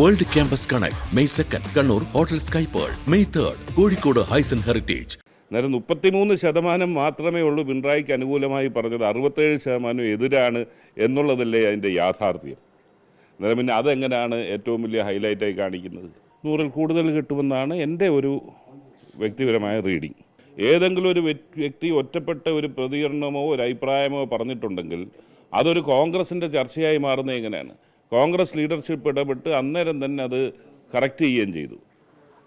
World Campus Connect, May 2nd, Kannur, Hotel Sky Pearl, May 3rd, Kozhikode Hysan Heritage. നേരം 33% മാത്രമേ ഉള്ളൂ പിണറായിക്ക് അനുകൂലമായി പറഞ്ഞത്, 67% എതിരാണ് എന്നുള്ളതല്ലേ അതിൻ്റെ യാഥാർത്ഥ്യം. നേരം പിന്നെ അതെങ്ങനെയാണ് ഏറ്റവും വലിയ ഹൈലൈറ്റായി കാണിക്കുന്നത്? 100-ൽ കൂടുതൽ കിട്ടുമെന്നാണ് എൻ്റെ ഒരു വ്യക്തിപരമായ റീഡിങ്. ഏതെങ്കിലും ഒരു വ്യക്തി ഒറ്റപ്പെട്ട ഒരു പ്രതികരണമോ ഒരു അഭിപ്രായമോ പറഞ്ഞിട്ടുണ്ടെങ്കിൽ അതൊരു കോൺഗ്രസിൻ്റെ ചർച്ചയായി മാറുന്നത് എങ്ങനെയാണ്? കോൺഗ്രസ് ലീഡർഷിപ്പ് ഇടപെട്ട് അന്നേരം തന്നെ അത് കറക്റ്റ് ചെയ്യുകയും ചെയ്തു.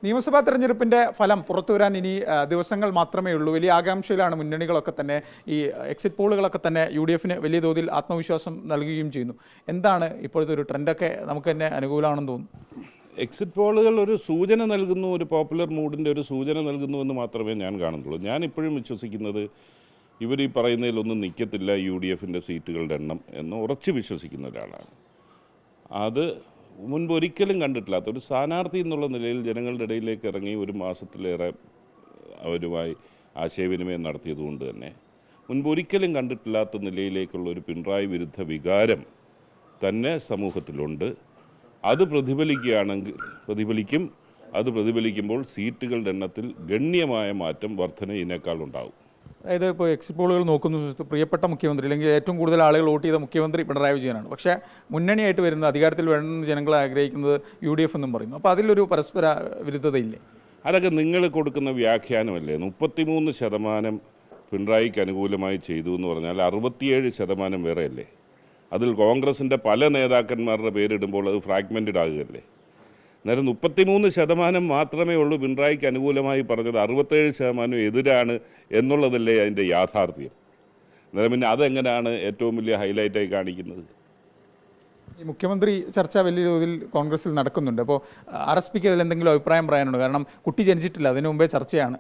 നിയമസഭാ തെരഞ്ഞെടുപ്പിൻ്റെ ഫലം പുറത്തു വരാൻ ഇനി ദിവസങ്ങൾ മാത്രമേ ഉള്ളൂ. വലിയ ആകാംക്ഷയിലാണ് മുന്നണികളൊക്കെ തന്നെ. ഈ എക്സിറ്റ് പോളുകളൊക്കെ തന്നെ UDFന് വലിയ തോതിൽ ആത്മവിശ്വാസം നൽകുകയും ചെയ്യുന്നു. എന്താണ് ഇപ്പോഴത്തെ ഒരു ട്രെൻഡൊക്കെ നമുക്ക് തന്നെ അനുകൂലമാണെന്ന് തോന്നുന്നു? എക്സിറ്റ് പോളുകൾ ഒരു സൂചന നൽകുന്നു, ഒരു പോപ്പുലർ മൂഡിൻ്റെ ഒരു സൂചന നൽകുന്നുവെന്ന് മാത്രമേ ഞാൻ കാണുന്നുള്ളൂ. ഞാൻ ഇപ്പോഴും വിശ്വസിക്കുന്നത് ഇവർ ഈ പറയുന്നതിലൊന്നും നിൽക്കത്തില്ല UDFൻ്റെ സീറ്റുകളുടെ എണ്ണം എന്ന് ഉറച്ച് വിശ്വസിക്കുന്ന ഒരാളാണ്. അത് മുൻപ് ഒരിക്കലും കണ്ടിട്ടില്ലാത്ത ഒരു സ്ഥാനാർത്ഥി എന്നുള്ള നിലയിൽ ജനങ്ങളുടെ ഇടയിലേക്ക് ഇറങ്ങി ഒരു മാസത്തിലേറെ അവരുമായി ആശയവിനിമയം നടത്തിയതുകൊണ്ട് തന്നെ മുൻപ് ഒരിക്കലും കണ്ടിട്ടില്ലാത്ത നിലയിലേക്കുള്ള ഒരു പിണറായി വിരുദ്ധ വികാരം തന്നെ സമൂഹത്തിലുണ്ട്. അത് പ്രതിഫലിക്കും. അത് പ്രതിഫലിക്കുമ്പോൾ സീറ്റുകളുടെ എണ്ണത്തിൽ ഗണ്യമായ മാറ്റം, വർധന ഇതിനേക്കാൾ ഉണ്ടാകും. അതായത് ഇപ്പോൾ എക്സിറ്റ് പോളുകൾ നോക്കുന്ന പ്രിയപ്പെട്ട മുഖ്യമന്ത്രി അല്ലെങ്കിൽ ഏറ്റവും കൂടുതൽ ആളുകൾ വോട്ട് ചെയ്ത മുഖ്യമന്ത്രി പിണറായി വിജയനാണ്. പക്ഷേ മുന്നണിയായിട്ട് വരുന്ന അധികാരത്തിൽ വേണമെന്ന് ജനങ്ങൾ ആഗ്രഹിക്കുന്നത് UDF എന്നും പറയുന്നു. അപ്പോൾ അതിലൊരു പരസ്പര വിരുദ്ധതയില്ലേ? അതൊക്കെ നിങ്ങൾ കൊടുക്കുന്ന വ്യാഖ്യാനമല്ലേ. 33% പിണറായിക്ക് അനുകൂലമായി ചെയ്തു എന്ന് പറഞ്ഞാൽ 67% വേറെയല്ലേ. അതിൽ കോൺഗ്രസിൻ്റെ പല നേതാക്കന്മാരുടെ പേരിടുമ്പോൾ അത് ഫ്രാഗ്മെൻറ്റഡ് ആകുകയല്ലേ. അന്നേരം 33% മാത്രമേ ഉള്ളൂ പിണറായിക്ക് അനുകൂലമായി പറഞ്ഞത്, 67% എതിരാണ് എന്നുള്ളതല്ലേ അതിൻ്റെ യാഥാർത്ഥ്യം. അന്നേരം പിന്നെ അതെങ്ങനെയാണ് ഏറ്റവും വലിയ ഹൈലൈറ്റായി കാണിക്കുന്നത്? ഈ മുഖ്യമന്ത്രി ചർച്ച വലിയ തോതിൽ കോൺഗ്രസിൽ നടക്കുന്നുണ്ട്. അപ്പോൾ RSPക്ക് അതിൽ എന്തെങ്കിലും അഭിപ്രായം പറയാനുണ്ടോ? കാരണം കുട്ടി ജനിച്ചിട്ടില്ല, അതിനു മുമ്പേ ചർച്ചയാണ്.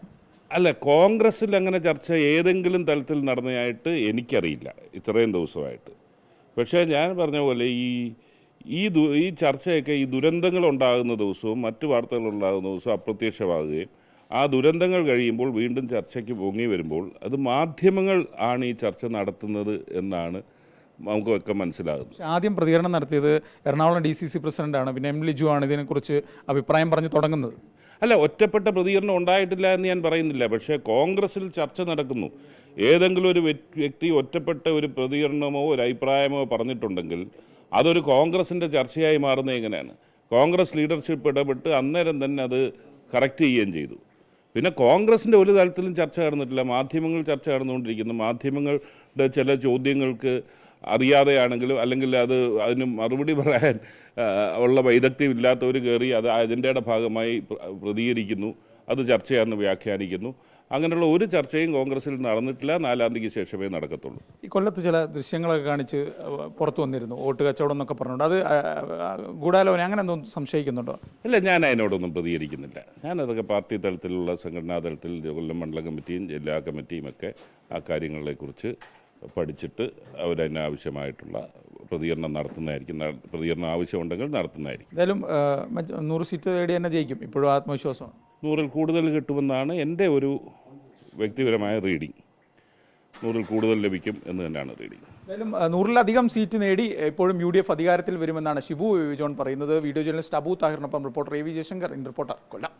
അല്ല, കോൺഗ്രസിൽ അങ്ങനെ ചർച്ച ഏതെങ്കിലും തലത്തിൽ നടന്നതായിട്ട് എനിക്കറിയില്ല ഇത്രയും ദിവസമായിട്ട്. പക്ഷേ ഞാൻ പറഞ്ഞ പോലെ ഈ ചർച്ചയൊക്കെ ഈ ദുരന്തങ്ങൾ ഉണ്ടാകുന്ന ദിവസവും മറ്റു വാർത്തകൾ ഉണ്ടാകുന്ന ദിവസവും അപ്രത്യക്ഷമാകുകയും ആ ദുരന്തങ്ങൾ കഴിയുമ്പോൾ വീണ്ടും ചർച്ചയ്ക്ക് പൊങ്ങി വരുമ്പോൾ അത് മാധ്യമങ്ങൾ ആണ് ഈ ചർച്ച നടത്തുന്നത് എന്നാണ് നമുക്കൊക്കെ മനസ്സിലാകുന്നത്. ആദ്യം പ്രതികരണം നടത്തിയത് എറണാകുളം DCC പ്രസിഡന്റാണ്, പിന്നെ M. ലിജു ആണ് ഇതിനെക്കുറിച്ച് അഭിപ്രായം പറഞ്ഞു തുടങ്ങുന്നത്. അല്ല, ഒറ്റപ്പെട്ട പ്രതികരണം ഉണ്ടായിട്ടില്ല എന്ന് ഞാൻ പറയുന്നില്ല. പക്ഷേ കോൺഗ്രസിൽ ചർച്ച നടക്കുന്നു. ഏതെങ്കിലും ഒരു വ്യക്തി ഒറ്റപ്പെട്ട ഒരു പ്രതികരണമോ ഒരു അഭിപ്രായമോ പറഞ്ഞിട്ടുണ്ടെങ്കിൽ അതൊരു കോൺഗ്രസിൻ്റെ ചർച്ചയായി മാറുന്നത് എങ്ങനെയാണ്? കോൺഗ്രസ് ലീഡർഷിപ്പ് ഇടപെട്ട് അന്നേരം തന്നെ അത് കറക്റ്റ് ചെയ്യുകയും ചെയ്തു. പിന്നെ കോൺഗ്രസിൻ്റെ ഒരു തലത്തിലും ചർച്ച നടന്നിട്ടില്ല. മാധ്യമങ്ങൾ ചർച്ച നടന്നുകൊണ്ടിരിക്കുന്നു. മാധ്യമങ്ങളുടെ ചില ചോദ്യങ്ങൾക്ക് അറിയാതെയാണെങ്കിലും അല്ലെങ്കിൽ അതിന് മറുപടി പറയാൻ ഉള്ള വൈദഗ്ധ്യം ഇല്ലാത്തവർ കയറി അത് അജണ്ടയുടെ ഭാഗമായി പ്രതികരിക്കുന്നു, അത് ചർച്ചയാണെന്ന് വ്യാഖ്യാനിക്കുന്നു. അങ്ങനെയുള്ള ഒരു ചർച്ചയും കോൺഗ്രസിൽ നടന്നിട്ടില്ല. 4-ാം തീയതിക്ക് ശേഷമേ നടക്കത്തുള്ളൂ. ഈ കൊല്ലത്ത് ചില ദൃശ്യങ്ങളൊക്കെ കാണിച്ച് പുറത്തു വന്നിരുന്നു, വോട്ട് കച്ചവടം എന്നൊക്കെ പറഞ്ഞുകൊണ്ട്. അത് ഗൂഢാലോചന അങ്ങനെ എന്തോ സംശയിക്കുന്നുണ്ടോ? ഇല്ല, ഞാൻ അതിനോടൊന്നും പ്രതികരിക്കുന്നില്ല. ഞാനതൊക്കെ പാർട്ടി തലത്തിലുള്ള സംഘടനാ തലത്തിൽ കൊല്ലം മണ്ഡലം കമ്മിറ്റിയും ജില്ലാ കമ്മിറ്റിയുമൊക്കെ ആ കാര്യങ്ങളെക്കുറിച്ച് പഠിച്ചിട്ട് അവരതിന് ആവശ്യമായിട്ടുള്ള പ്രതികരണം നടത്തുന്നതായിരിക്കും. പ്രതികരണം ആവശ്യമുണ്ടെങ്കിൽ നടത്തുന്നതായിരിക്കും. എന്തായാലും 100 സീറ്റ് തേടി തന്നെ ജയിക്കും, ഇപ്പോഴും ആത്മവിശ്വാസമാണ്. 100-ൽ കൂടുതൽ കിട്ടുമെന്നാണ് എൻ്റെ ഒരു വ്യക്തിപരമായ റീഡിങ്. 100-ൽ കൂടുതൽ ലഭിക്കും എന്ന് തന്നെയാണ് റീഡിങ്. എന്തായാലും 100-ലധികം സീറ്റ് നേടി ഇപ്പോഴും UDF അധികാരത്തിൽ വരുമെന്നാണ് ഷിബു ജോൺ പറയുന്നത്. വീഡിയോ ജേർണലിസ്റ്റ് അബു താഹിറിനൊപ്പം reporter AV Jayashankar, in reporter, Kollam.